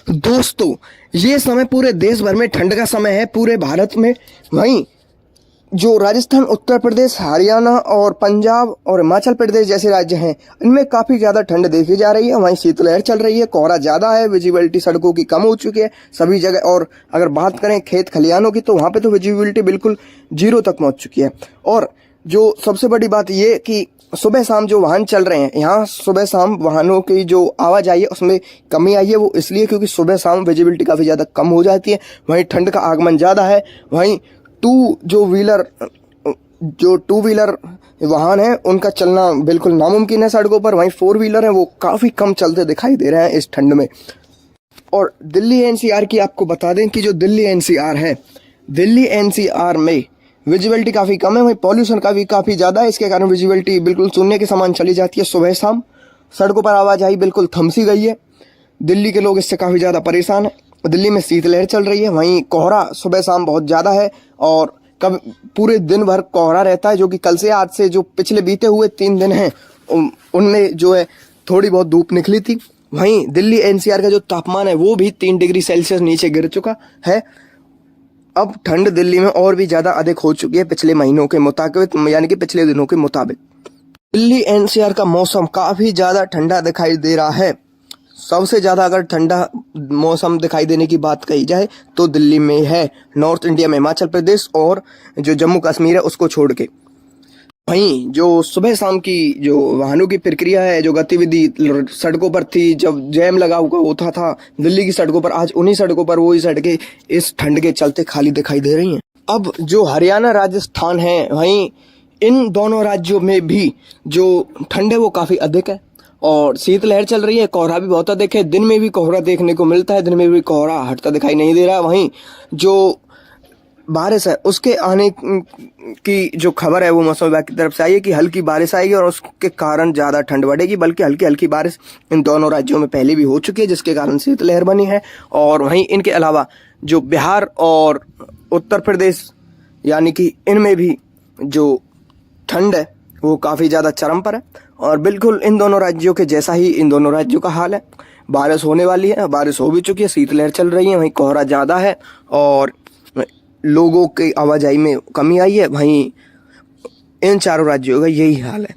दोस्तों, ये समय पूरे देश भर में ठंड का समय है, पूरे भारत में। वहीं जो राजस्थान, उत्तर प्रदेश, हरियाणा और पंजाब और हिमाचल प्रदेश जैसे राज्य हैं, इनमें काफ़ी ज़्यादा ठंड देखी जा रही है। वहीं शीतलहर चल रही है, कोहरा ज़्यादा है, विजिबिलिटी सड़कों की कम हो चुकी है सभी जगह। और अगर बात करें खेत खलिहानों की, तो वहाँ पे तो विजिबिलिटी बिल्कुल जीरो तक पहुँच चुकी है। और जो सबसे बड़ी बात ये कि सुबह शाम जो वाहन चल रहे हैं, यहाँ सुबह शाम वाहनों की जो आवाजाही है उसमें कमी आई है। वो इसलिए क्योंकि सुबह शाम विजिबिलिटी काफ़ी ज़्यादा कम हो जाती है। वहीं ठंड का आगमन ज़्यादा है। वहीं टू व्हीलर वाहन है, उनका चलना बिल्कुल नामुमकिन है सड़कों पर। वहीं फोर व्हीलर है, वो काफ़ी कम चलते दिखाई दे रहे हैं इस ठंड में। और दिल्ली एनसीआर की आपको बता दें कि जो दिल्ली एनसीआर है, दिल्ली एनसीआर में विजिबिलिटी काफ़ी कम है। वहीं पॉल्यूशन का भी काफ़ी ज़्यादा है। इसके कारण विजिबिलिटी बिल्कुल शून्य के समान चली जाती है सुबह शाम। सड़कों पर आवाजाही बिल्कुल थम सी गई है। दिल्ली के लोग इससे काफ़ी ज़्यादा परेशान हैं। दिल्ली में शीतलहर चल रही है। वहीं कोहरा सुबह शाम बहुत ज़्यादा है और कब पूरे दिन भर कोहरा रहता है, जो कि कल से आज से जो पिछले बीते हुए 3 दिन हैं उनमें जो है थोड़ी बहुत धूप निकली थी। वहीं दिल्ली एनसीआर का जो तापमान है वो भी 3 डिग्री सेल्सियस नीचे गिर चुका है। अब ठंड दिल्ली में और भी ज़्यादा अधिक हो चुकी है पिछले महीनों के मुताबिक, यानी कि पिछले दिनों के मुताबिक। दिल्ली एनसीआर का मौसम काफ़ी ज़्यादा ठंडा दिखाई दे रहा है। सबसे ज़्यादा अगर ठंडा मौसम दिखाई देने की बात कही जाए तो दिल्ली में है। नॉर्थ इंडिया में हिमाचल प्रदेश और जो जम्मू कश्मीर है उसको छोड़ के। वहीं जो सुबह शाम की जो वाहनों की प्रक्रिया है, जो गतिविधि सड़कों पर थी, जब जैम लगा हुआ होता था दिल्ली की सड़कों पर, आज उन्हीं सड़कों पर वही सड़कें इस ठंड के चलते खाली दिखाई दे रही हैं। अब जो हरियाणा राजस्थान है, वहीं इन दोनों राज्यों में भी जो ठंड है वो काफ़ी अधिक है और शीतलहर चल रही है। कोहरा भी बहुत अधिक है। दिन में भी कोहरा देखने को मिलता है, दिन में भी कोहरा हटता दिखाई नहीं दे रहा। वहीं जो बारिश है उसके आने की जो खबर है वो मौसम विभाग की तरफ से आई है कि हल्की बारिश आएगी और उसके कारण ज़्यादा ठंड बढ़ेगी। बल्कि हल्की हल्की बारिश इन दोनों राज्यों में पहले भी हो चुकी है, जिसके कारण शीतलहर बनी है। और वहीं इनके अलावा जो बिहार और उत्तर प्रदेश, यानी कि इनमें भी जो ठंड है वो काफ़ी ज़्यादा चरम पर है। और बिल्कुल इन दोनों राज्यों के जैसा ही इन दोनों राज्यों का हाल है। बारिश होने वाली है, बारिश हो भी चुकी है, शीतलहर चल रही है। वहीं कोहरा ज़्यादा है और लोगों की आवाजाही में कमी आई है। वहीं इन चारों राज्यों का यही हाल है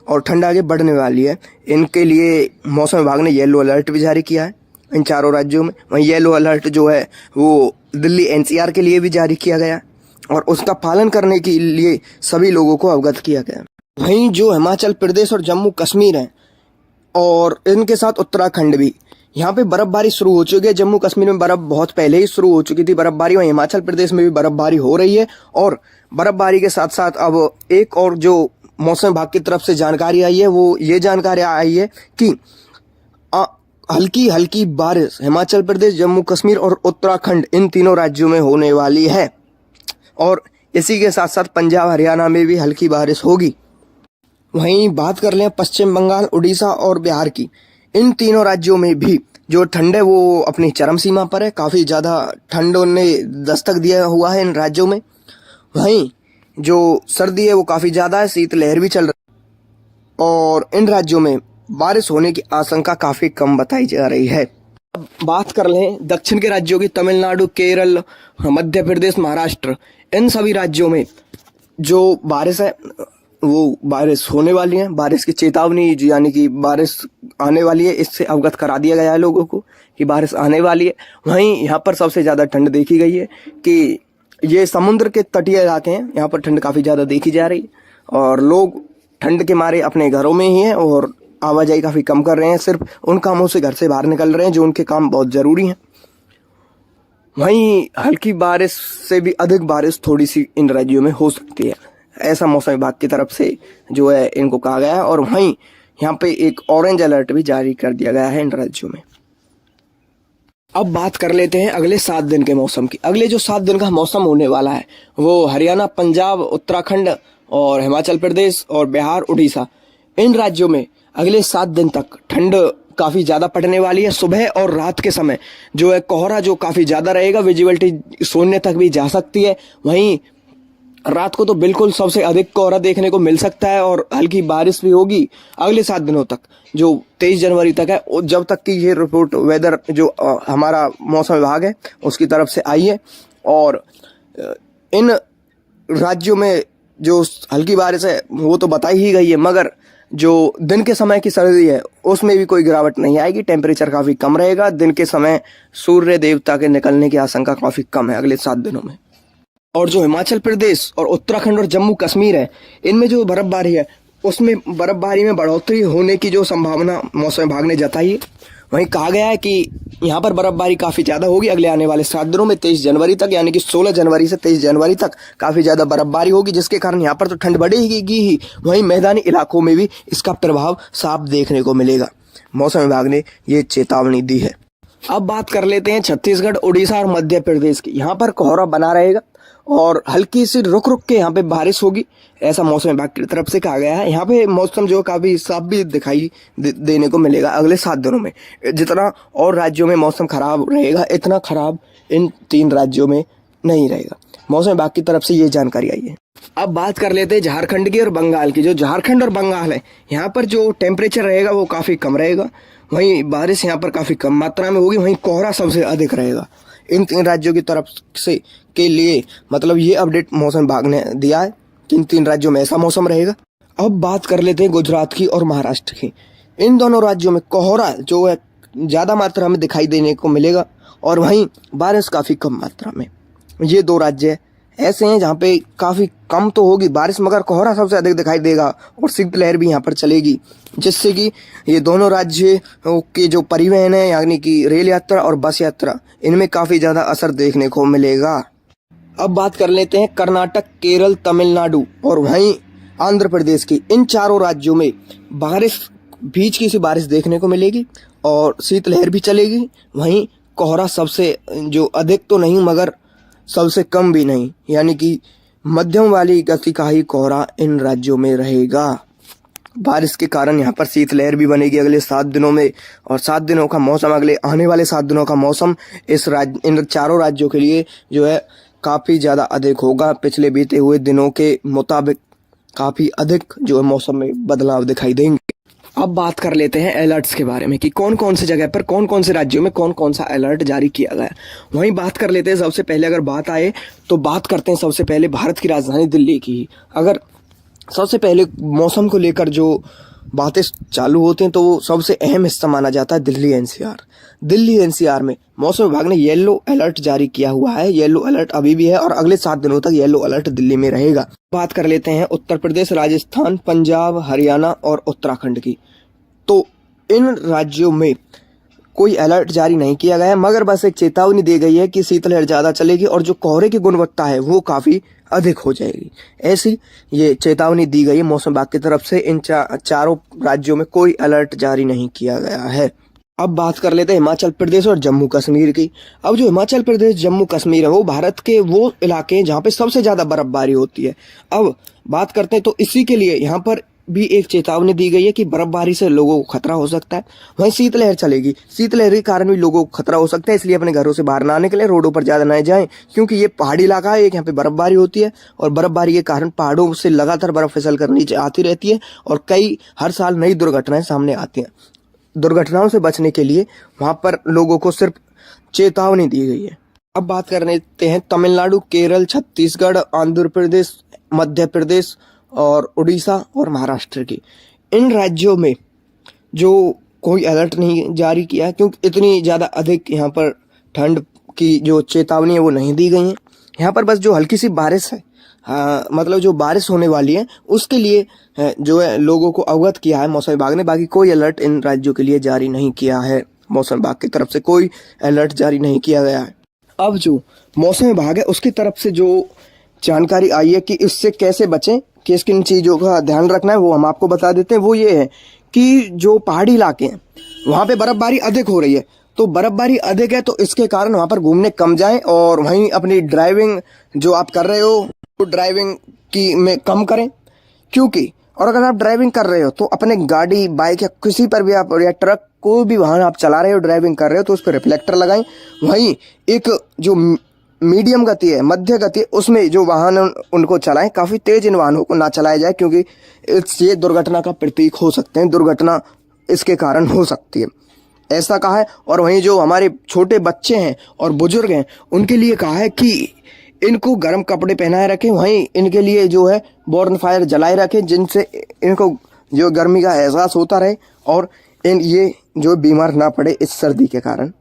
और ठंड आगे बढ़ने वाली है। इनके लिए मौसम विभाग ने येलो अलर्ट भी जारी किया है इन चारों राज्यों में। वहीं येलो अलर्ट जो है वो दिल्ली एनसीआर के लिए भी जारी किया गया और उसका पालन करने के लिए सभी लोगों को अवगत किया गया। वहीं जो हिमाचल प्रदेश और जम्मू कश्मीर है और इनके साथ उत्तराखंड भी, यहाँ पे बर्फबारी शुरू हो चुकी है। जम्मू कश्मीर में बर्फ बहुत पहले ही शुरू हो चुकी थी बर्फबारी। वहीं हिमाचल प्रदेश में भी बर्फबारी हो रही है। और बर्फबारी के साथ साथ अब एक और जो मौसम विभाग की तरफ से जानकारी आई है वो ये जानकारी आई है कि हल्की हल्की बारिश हिमाचल प्रदेश, जम्मू कश्मीर और उत्तराखंड इन तीनों राज्यों में होने वाली है। और इसी के साथ साथ पंजाब, हरियाणा में भी हल्की बारिश होगी। वहीं बात कर लें पश्चिम बंगाल, उड़ीसा और बिहार की, इन तीनों राज्यों में भी जो ठंड है वो अपनी चरम सीमा पर है। काफ़ी ज़्यादा ठंडों ने दस्तक दिया हुआ है इन राज्यों में। वहीं जो सर्दी है वो काफ़ी ज़्यादा है, शीतलहर भी चल रही है और इन राज्यों में बारिश होने की आशंका काफ़ी कम बताई जा रही है। अब बात कर लें दक्षिण के राज्यों की, तमिलनाडु, केरल, मध्य प्रदेश, महाराष्ट्र, इन सभी राज्यों में जो बारिश है वो बारिश होने वाली है। बारिश की चेतावनी, यानी कि बारिश आने वाली है, इससे अवगत करा दिया गया है लोगों को कि बारिश आने वाली है। वहीं यहाँ पर सबसे ज़्यादा ठंड देखी गई है कि ये समुद्र के तटीय इलाके हैं, यहाँ पर ठंड काफ़ी ज़्यादा देखी जा रही है और लोग ठंड के मारे अपने घरों में ही हैं और आवाजाही काफ़ी कम कर रहे हैं। सिर्फ उन कामों से घर से बाहर निकल रहे हैं जो उनके काम बहुत ज़रूरी हैं। वहीं हल्की बारिश से भी अधिक बारिश थोड़ी सी इन राज्यों में हो सकती है, ऐसा मौसम विभाग की तरफ से जो है इनको कहा गया है। और वहीं यहाँ पे एक ऑरेंज अलर्ट भी जारी कर दिया गया है इन राज्यों में। अब बात कर लेते हैं अगले 7 दिन के मौसम की। अगले जो 7 दिन का मौसम होने वाला है वो हरियाणा, पंजाब, उत्तराखंड और हिमाचल प्रदेश और बिहार, उड़ीसा, इन राज्यों में अगले 7 दिन तक ठंड काफ़ी ज़्यादा पड़ने वाली है। सुबह और रात के समय जो है कोहरा जो काफ़ी ज़्यादा रहेगा, विजिबिलिटी शून्य तक भी जा सकती है। वहीं रात को तो बिल्कुल सबसे अधिक कोहरा देखने को मिल सकता है और हल्की बारिश भी होगी अगले 7 दिनों तक, जो 23 जनवरी तक है। और जब तक की ये रिपोर्ट वेदर जो हमारा मौसम विभाग है उसकी तरफ से आई है। और इन राज्यों में जो हल्की बारिश है वो तो बताई ही गई है, मगर जो दिन के समय की सर्दी है उसमें भी कोई गिरावट नहीं आएगी। टेम्परेचर काफ़ी कम रहेगा। दिन के समय सूर्य देवता के निकलने की आशंका काफ़ी कम है अगले 7 दिनों में। और जो हिमाचल प्रदेश और उत्तराखंड और जम्मू कश्मीर है, इनमें जो बर्फबारी है उसमें बर्फबारी में बढ़ोतरी होने की जो संभावना मौसम विभाग ने जताई है। वहीं कहा गया है कि यहाँ पर बर्फबारी काफ़ी ज़्यादा होगी अगले आने वाले 7 दिनों में। 23 जनवरी तक, यानी कि 16 जनवरी से 23 जनवरी तक काफ़ी ज़्यादा बर्फबारी होगी, जिसके कारण यहाँ पर तो ठंड बढ़ेगी ही, वहीं मैदानी इलाकों में भी इसका प्रभाव साफ देखने को मिलेगा। मौसम विभाग ने ये चेतावनी दी है। अब बात कर लेते हैं छत्तीसगढ़, उड़ीसा और मध्य प्रदेश की। यहाँ पर कोहरा बना रहेगा और हल्की सी रुक रुक के यहाँ पे बारिश होगी, ऐसा मौसम विभाग की तरफ से कहा गया है। यहाँ पे मौसम जो काफ़ी साफ भी दिखाई देने को मिलेगा अगले 7 दिनों में। जितना और राज्यों में मौसम खराब रहेगा, इतना खराब इन 3 राज्यों में नहीं रहेगा। मौसम विभाग की तरफ से ये जानकारी आई है। अब बात कर लेते हैं झारखंड की और बंगाल की। जो झारखंड और बंगाल है, यहाँ पर जो टेम्परेचर रहेगा वो काफ़ी कम रहेगा, वहीं बारिश यहाँ पर काफ़ी कम मात्रा में होगी, वहीं कोहरा सबसे अधिक रहेगा। इन 3 राज्यों की तरफ से के लिए मतलब ये अपडेट मौसम विभाग ने दिया है कि इन 3 राज्यों में ऐसा मौसम रहेगा। अब बात कर लेते हैं गुजरात की और महाराष्ट्र की। इन दोनों राज्यों में कोहरा जो है ज़्यादा मात्रा में दिखाई देने को मिलेगा और वहीं बारिश काफ़ी कम मात्रा में। ये 2 राज्य ऐसे हैं जहाँ पे काफ़ी कम तो होगी बारिश, मगर कोहरा सबसे अधिक दिखाई देगा और शीतलहर भी यहाँ पर चलेगी, जिससे कि ये दोनों राज्य के जो परिवहन है, यानी कि रेल यात्रा और बस यात्रा, इनमें काफ़ी ज़्यादा असर देखने को मिलेगा। अब बात कर लेते हैं कर्नाटक, केरल, तमिलनाडु और वहीं आंध्र प्रदेश की। इन चारों राज्यों में बारिश, बीच की सी बारिश देखने को मिलेगी और शीतलहर भी चलेगी। वहीं कोहरा सबसे जो अधिक तो नहीं मगर सबसे कम भी नहीं, यानी कि मध्यम वाली गति का ही कोहरा इन राज्यों में रहेगा। बारिश के कारण यहाँ पर शीतलहर भी बनेगी अगले 7 दिनों में। और 7 दिनों का मौसम, अगले आने वाले 7 दिनों का मौसम इन चारों राज्यों के लिए जो है काफ़ी ज़्यादा अधिक होगा। पिछले बीते हुए दिनों के मुताबिक काफ़ी अधिक जो है मौसम में बदलाव दिखाई देंगे। अब बात कर लेते हैं अलर्ट्स के बारे में कि कौन कौन से जगह पर, कौन कौन से राज्यों में कौन कौन सा अलर्ट जारी किया गया। वहीं बात कर लेते हैं, सबसे पहले अगर बात आए तो बात करते हैं सबसे पहले भारत की राजधानी दिल्ली की। अगर सबसे पहले मौसम को लेकर जो बातें चालू होती हैं तो वो सबसे अहम हिस्सा माना जाता है दिल्ली एनसीआर। दिल्ली एनसीआर में मौसम विभाग ने येलो अलर्ट जारी किया हुआ है। येलो अलर्ट अभी भी है और अगले 7 दिनों तक येलो अलर्ट दिल्ली में रहेगा। बात कर लेते हैं उत्तर प्रदेश, राजस्थान, पंजाब, हरियाणा और उत्तराखंड की। तो इन राज्यों में कोई अलर्ट जारी नहीं किया गया है, मगर बस एक चेतावनी दी गई है कि शीतलहर ज़्यादा चलेगी और जो कोहरे की गुणवत्ता है वो काफ़ी अधिक हो जाएगी। ऐसी ये चेतावनी दी गई है मौसम विभाग की तरफ से। इन चारों राज्यों में कोई अलर्ट जारी नहीं किया गया है। अब बात कर लेते हैं हिमाचल प्रदेश और जम्मू कश्मीर की। अब जो हिमाचल प्रदेश, जम्मू कश्मीर है, वो भारत के वो इलाके हैं जहाँ पे सबसे ज़्यादा बर्फबारी होती है। अब बात करते हैं तो इसी के लिए यहाँ पर भी एक चेतावनी दी गई है कि बर्फबारी से लोगों को खतरा हो सकता है। वहीं शीतलहर चलेगी, शीतलहर के कारण भी लोगों को खतरा हो सकता है, इसलिए अपने घरों से बाहर ना निकलें, रोडों पर ज़्यादा ना जाएं, क्योंकि ये पहाड़ी इलाका है। एक यहाँ पे बर्फबारी होती है और बर्फबारी के कारण पहाड़ों से लगातार बर्फ फिसल कर नीचे आती रहती है और हर साल नई दुर्घटनाएं सामने आती हैं। दुर्घटनाओं से बचने के लिए वहाँ पर लोगों को सिर्फ चेतावनी दी गई है। अब बात कर लेते हैं तमिलनाडु, केरल, छत्तीसगढ़, आंध्र प्रदेश, मध्य प्रदेश और उड़ीसा और महाराष्ट्र की। इन राज्यों में जो कोई अलर्ट नहीं जारी किया है, क्योंकि इतनी ज़्यादा अधिक यहाँ पर ठंड की जो चेतावनी है वो नहीं दी गई है। यहाँ पर बस जो हल्की सी बारिश है, मतलब जो बारिश होने वाली है उसके लिए जो है लोगों को अवगत किया है मौसम विभाग ने। बाकी कोई अलर्ट इन राज्यों के लिए जारी नहीं किया है। मौसम विभाग की तरफ से कोई अलर्ट जारी नहीं किया गया है। अब जो मौसम विभाग है उसकी तरफ से जो जानकारी आई है कि इससे कैसे बचें, किस किन चीज़ों का ध्यान रखना है, वो हम आपको बता देते हैं। वो ये है कि जो पहाड़ी इलाके हैं वहाँ पे बर्फबारी अधिक हो रही है, तो बर्फबारी अधिक है तो इसके कारण वहाँ पर घूमने कम जाएं और वहीं अपनी ड्राइविंग जो आप कर रहे हो तो ड्राइविंग की में कम करें। क्योंकि और अगर आप ड्राइविंग कर रहे हो तो अपने गाड़ी, बाइक या किसी पर भी आप, या ट्रक, कोई भी वाहन आप चला रहे हो, ड्राइविंग कर रहे हो, तो उस पर रिफ्लेक्टर लगाएं। वहीं एक जो मीडियम गति है, मध्य गति है, उसमें जो वाहन उनको चलाएं, काफ़ी तेज इन वाहनों को ना चलाया जाए, क्योंकि ये दुर्घटना का प्रतीक हो सकते हैं, दुर्घटना इसके कारण हो सकती है, ऐसा कहा है। और वहीं जो हमारे छोटे बच्चे हैं और बुजुर्ग हैं उनके लिए कहा है कि इनको गर्म कपड़े पहनाए रखें, वहीं इनके लिए जो है बॉर्न फायर जलाए रखें, जिनसे इनको जो गर्मी का एहसास होता रहे और ये जो बीमार ना पड़े इस सर्दी के कारण।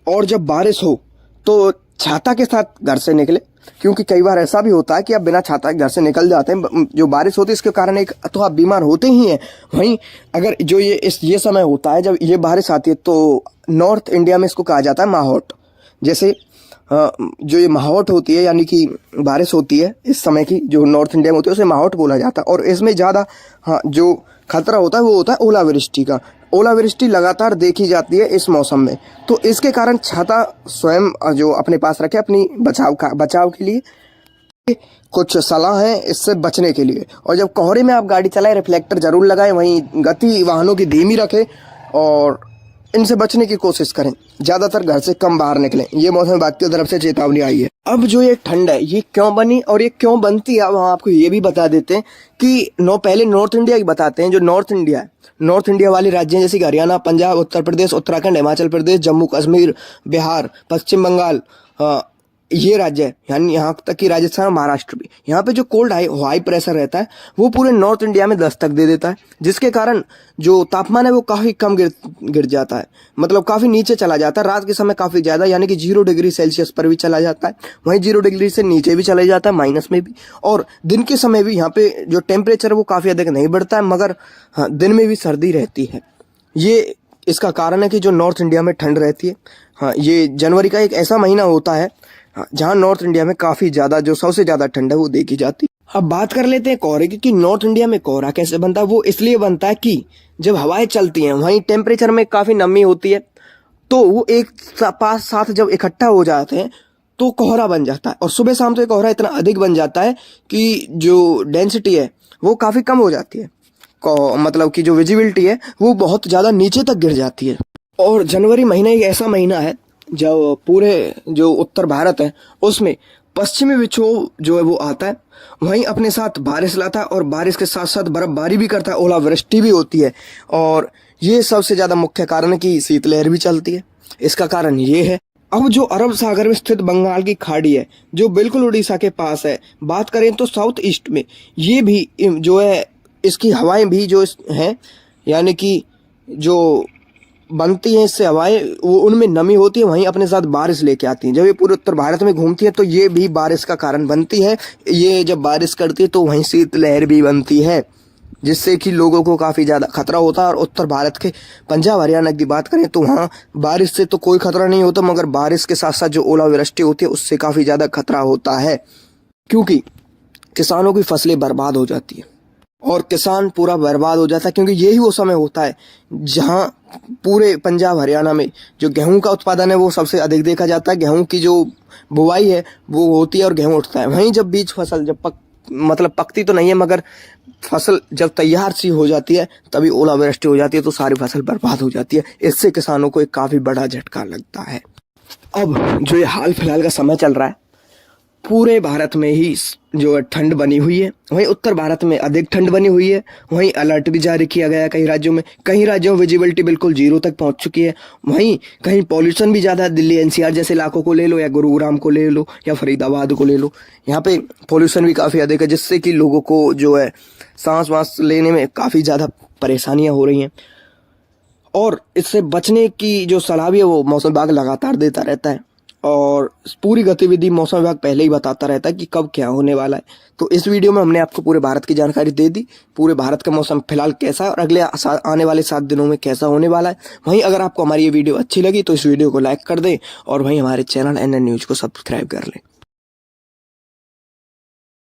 और जब बारिश हो तो छाता के साथ घर से निकले, क्योंकि कई बार ऐसा भी होता है कि आप बिना छाता के घर से निकल जाते हैं, जो बारिश होती है इसके कारण एक तो आप बीमार होते ही हैं, वहीं अगर जो ये समय होता है जब ये बारिश आती है तो नॉर्थ इंडिया में इसको कहा जाता है माहौट। जैसे जो ये माहौट होती है यानी कि बारिश होती है इस समय की, जो नॉर्थ इंडिया में होती है उसे माहौट बोला जाता है। और इसमें ज़्यादा जो खतरा होता है वो होता है ओलावृष्टि का। ओलावृष्टि लगातार देखी जाती है इस मौसम में, तो इसके कारण छाता स्वयं जो अपने पास रखे अपनी बचाव के लिए। कुछ सलाह है इससे बचने के लिए। और जब कोहरे में आप गाड़ी चलाएं रिफ्लेक्टर जरूर लगाएं, वहीं गति वाहनों की धीमी रखें और इनसे बचने की कोशिश करें, ज़्यादातर घर से कम बाहर निकलें। ये मौसम विभाग की तरफ से चेतावनी आई है। अब जो ये ठंड है ये क्यों बनी और ये क्यों बनती है, अब हम आपको ये भी बता देते हैं कि पहले नॉर्थ इंडिया की बताते हैं। जो नॉर्थ इंडिया है, नॉर्थ इंडिया वाले राज्य जैसे कि हरियाणा, पंजाब, उत्तर प्रदेश, उत्तराखंड, हिमाचल प्रदेश, जम्मू कश्मीर, बिहार, पश्चिम बंगाल, ये राज्य है, यानी यहाँ तक कि राजस्थान और महाराष्ट्र भी। यहाँ पे जो कोल्ड हाई प्रेशर रहता है वो पूरे नॉर्थ इंडिया में दस्तक दे देता है, जिसके कारण जो तापमान है वो काफ़ी कम गिर जाता है, मतलब काफ़ी नीचे चला जाता है। रात के समय काफ़ी ज़्यादा यानी कि 0 डिग्री सेल्सियस पर भी चला जाता है, वहीं 0 डिग्री से नीचे भी चला जाता है, माइनस में भी। और दिन के समय भी यहाँ पे जो टेम्परेचर है वो काफ़ी अधिक नहीं बढ़ता है, मगर दिन में भी सर्दी रहती है। ये इसका कारण है कि जो नॉर्थ इंडिया में ठंड रहती है। ये जनवरी का एक ऐसा महीना होता है जहाँ नॉर्थ इंडिया में काफ़ी ज़्यादा जो सबसे ज़्यादा ठंड है वो देखी जाती है। अब बात कर लेते हैं कोहरे की, कि नॉर्थ इंडिया में कोहरा कैसे बनता है। वो इसलिए बनता है कि जब हवाएं चलती हैं वहीं टेम्परेचर में काफ़ी नमी होती है, तो वो एक पास साथ जब इकट्ठा हो जाते हैं तो कोहरा बन जाता है। और सुबह शाम तो कोहरा इतना अधिक बन जाता है कि जो डेंसिटी है वो काफ़ी कम हो जाती है, मतलब कि जो विजिबिलिटी है वो बहुत ज़्यादा नीचे तक गिर जाती है। और जनवरी महीना एक ऐसा महीना है जब पूरे जो उत्तर भारत है उसमें पश्चिमी विक्षोभ जो है वो आता है, वहीं अपने साथ बारिश लाता है और बारिश के साथ साथ बर्फबारी भी करता है, ओलावृष्टि भी होती है। और ये सबसे ज़्यादा मुख्य कारण है कि शीतलहर भी चलती है। इसका कारण ये है। अब जो अरब सागर में स्थित बंगाल की खाड़ी है जो बिल्कुल उड़ीसा के पास है, बात करें तो साउथ ईस्ट में, ये भी जो है इसकी हवाएं भी जो हैं यानी कि जो बनती हैं इससे हवाएं, वो उनमें नमी होती है, वहीं अपने साथ बारिश लेके आती हैं। जब ये पूरे उत्तर भारत में घूमती है तो ये भी बारिश का कारण बनती है। ये जब बारिश करती है तो वहीं शीतलहर भी बनती है, जिससे कि लोगों को काफ़ी ज़्यादा खतरा होता है। और उत्तर भारत के पंजाब हरियाणा की बात करें तो वहाँ बारिश से तो कोई खतरा नहीं होता, मगर बारिश के साथ साथ जो ओलावृष्टि होती है उससे काफ़ी ज़्यादा खतरा होता है, क्योंकि किसानों की फसलें बर्बाद हो जाती है और किसान पूरा बर्बाद हो जाता है। क्योंकि यही वो समय होता है जहाँ पूरे पंजाब हरियाणा में जो गेहूं का उत्पादन है वो सबसे अधिक देखा जाता है। गेहूं की जो बुवाई है वो होती है और गेहूं उठता है। वहीं जब बीज फसल जब मतलब पकती तो नहीं है, मगर फसल जब तैयार सी हो जाती है तभी ओलावृष्टि हो जाती है तो सारी फसल बर्बाद हो जाती है। इससे किसानों को एक काफ़ी बड़ा झटका लगता है। अब जो ये हाल फिलहाल का समय चल रहा है, पूरे भारत में ही जो ठंड बनी हुई है, वहीं उत्तर भारत में अधिक ठंड बनी हुई है। वहीं अलर्ट भी जारी किया गया है कई राज्यों में। कई राज्यों में विजिबिलिटी बिल्कुल 0 तक पहुंच चुकी है। वहीं कहीं पॉल्यूशन भी ज़्यादा है। दिल्ली एनसीआर जैसे इलाकों को ले लो या गुरुग्राम को ले लो या फरीदाबाद को ले लो, यहाँ पे पॉल्यूशन भी काफ़ी अधिक है, जिससे कि लोगों को जो है सांस वास लेने में काफ़ी ज़्यादा परेशानियाँ हो रही हैं। और इससे बचने की जो सलाह भी है वो मौसम विभाग लगातार देता रहता है और पूरी गतिविधि मौसम विभाग पहले ही बताता रहता है कि कब क्या होने वाला है। तो इस वीडियो में हमने आपको पूरे भारत की जानकारी दे दी, पूरे भारत का मौसम फिलहाल कैसा है और अगले आने वाले 7 दिनों में कैसा होने वाला है। वहीं अगर आपको हमारी ये वीडियो अच्छी लगी तो इस वीडियो को लाइक कर दें और वहीं हमारे चैनल NN न्यूज़ को सब्सक्राइब कर लें।